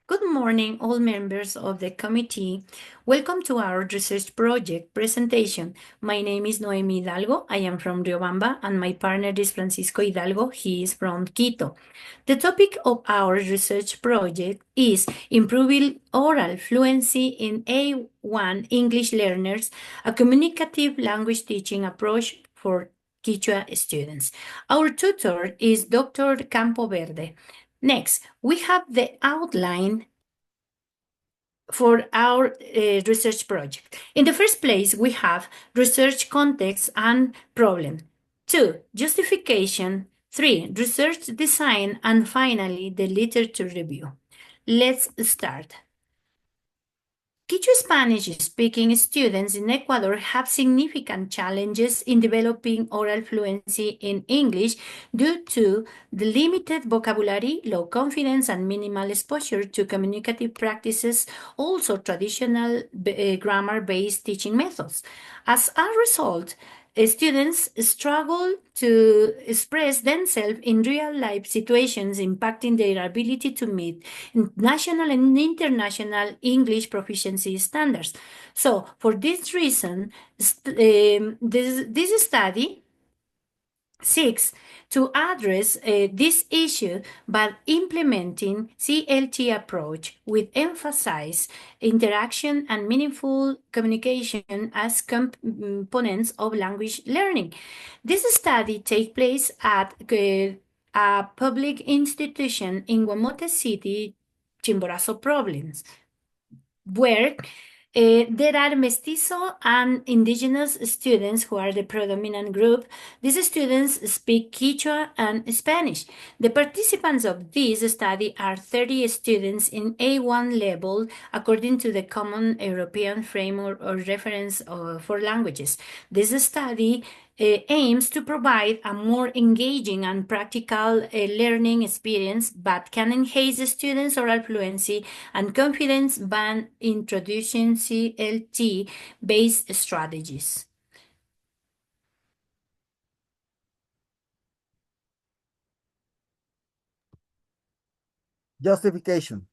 Good morning, all members of the committee. Welcome to our research project presentation. My name is Noemi Hidalgo. I am from Riobamba, and my partner is Francisco Hidalgo. He is from Quito. The topic of our research project is improving oral fluency in A1 English learners, a communicative language teaching approach for Quechua students. Our tutor is Dr. Campo Verde. Next, we have the outline for our research project. In the first place, we have research context and problem. 2, justification. 3, research design. And finally, the literature review. Let's start. Quechua Spanish-speaking students in Ecuador have significant challenges in developing oral fluency in English due to the limited vocabulary, low confidence, and minimal exposure to communicative practices, also traditional grammar-based teaching methods. As a result, students struggle to express themselves in real-life situations, impacting their ability to meet national and international English proficiency standards. So, for this reason, this study seeks to address this issue by implementing CLT approach with emphasize interaction and meaningful communication as components of language learning. This study takes place at a public institution in Guamote City, Chimborazo province, where there are mestizo and indigenous students who are the predominant group. These students speak Quechua and Spanish. The participants of this study are 30 students in A1 level, according to the Common European Framework or Reference for Languages. This study aims to provide a more engaging and practical learning experience, but can enhance the students' oral fluency and confidence by introducing CLT-based strategies. Justification.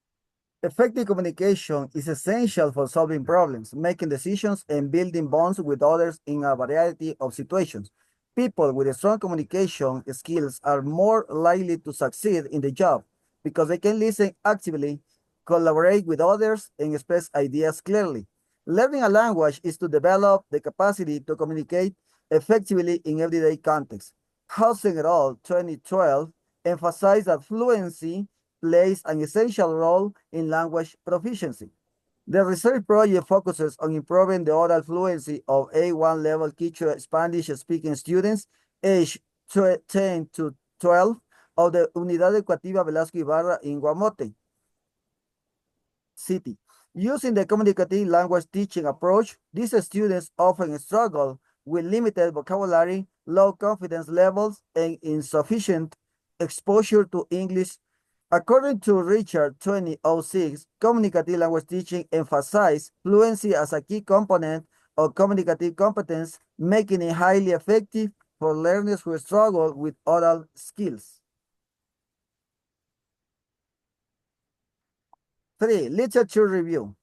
Effective communication is essential for solving problems, making decisions, and building bonds with others in a variety of situations. People with strong communication skills are more likely to succeed in the job because they can listen actively, collaborate with others, and express ideas clearly. Learning a language is to develop the capacity to communicate effectively in everyday contexts. Hudson et al. 2012 emphasized that fluency plays an essential role in language proficiency. The research project focuses on improving the oral fluency of A1 level Quechua Spanish speaking students aged 10 to 12 of the Unidad Educativa Velasco Ibarra in Guamote City. Using the communicative language teaching approach, these students often struggle with limited vocabulary, low confidence levels, and insufficient exposure to English. According to Richard 2006, communicative language teaching emphasizes fluency as a key component of communicative competence, making it highly effective for learners who struggle with oral skills. 3. Literature review.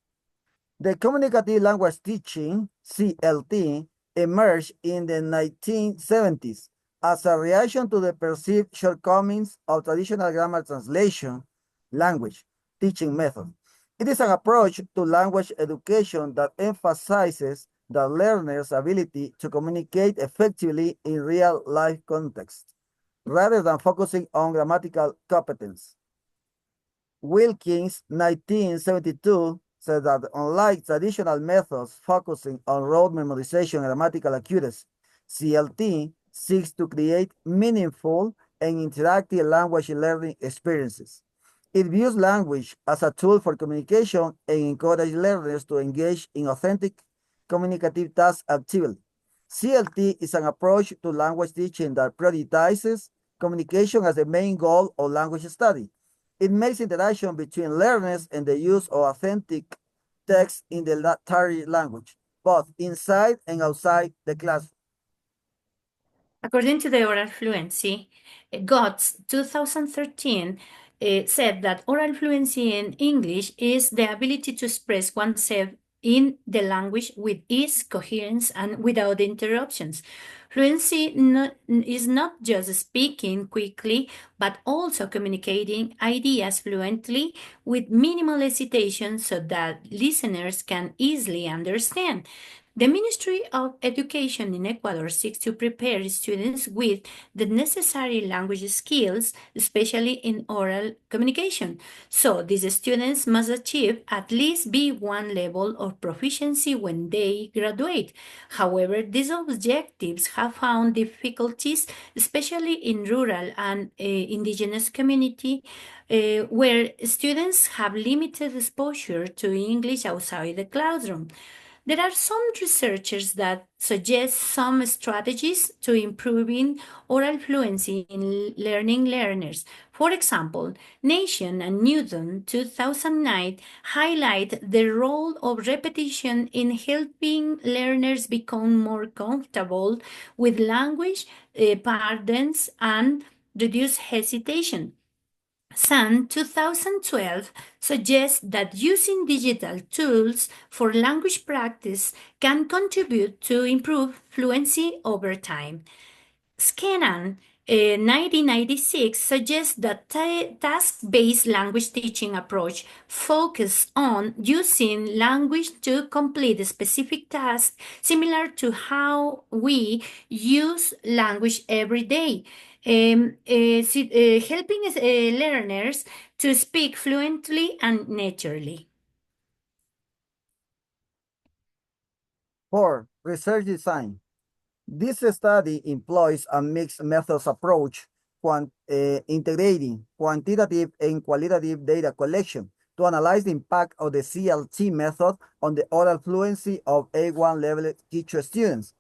The communicative language teaching, CLT, emerged in the 1970s as a reaction to the perceived shortcomings of traditional grammar translation language teaching method. It is an approach to language education that emphasizes the learner's ability to communicate effectively in real-life context, rather than focusing on grammatical competence. Wilkins, 1972, said that unlike traditional methods focusing on rote memorization and grammatical accuracy, CLT seeks to create meaningful and interactive language learning experiences. It views language as a tool for communication and encourages learners to engage in authentic communicative tasks actively. CLT is an approach to language teaching that prioritizes communication as the main goal of language study. It makes interaction between learners and the use of authentic text in the target language, both inside and outside the classroom. According to the oral fluency, GOTS 2013, said that oral fluency in English is the ability to express oneself in the language with ease, coherence, and without interruptions. Fluency is not just speaking quickly, but also communicating ideas fluently with minimal hesitation so that listeners can easily understand. The Ministry of Education in Ecuador seeks to prepare students with the necessary language skills, especially in oral communication. So, these students must achieve at least B1 level of proficiency when they graduate. However, these objectives have found difficulties, especially in rural and indigenous community, where students have limited exposure to English outside the classroom. There are some researchers that suggest some strategies to improving oral fluency in learning learners. For example, Nation and Newton 2009 highlight the role of repetition in helping learners become more comfortable with language patterns and reduce hesitation. Sun 2012 suggests that using digital tools for language practice can contribute to improve fluency over time. Scannon 1996 suggests that task-based language teaching approach focus on using language to complete a specific task similar to how we use language every day. Helping learners to speak fluently and naturally. 4. Research design. This study employs a mixed methods approach, integrating quantitative and qualitative data collection to analyze the impact of the CLT method on the oral fluency of A1 level teacher students.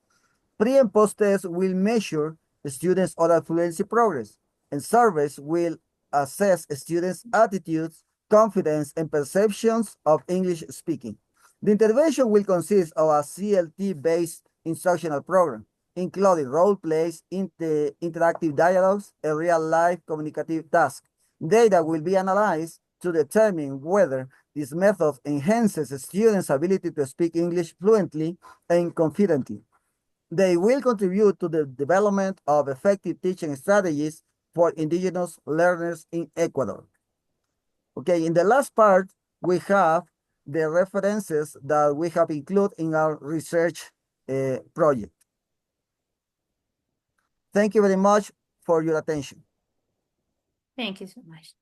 Pre and post tests will measure the students' oral fluency progress, and surveys will assess students' attitudes, confidence, and perceptions of English speaking. The intervention will consist of a CLT-based instructional program, including role plays, interactive dialogues, and real-life communicative tasks. Data will be analyzed to determine whether this method enhances a students' ability to speak English fluently and confidently. They will contribute to the development of effective teaching strategies for indigenous learners in Ecuador. Okay, in the last part, we have the references that we have included in our research project. Thank you very much for your attention. Thank you so much.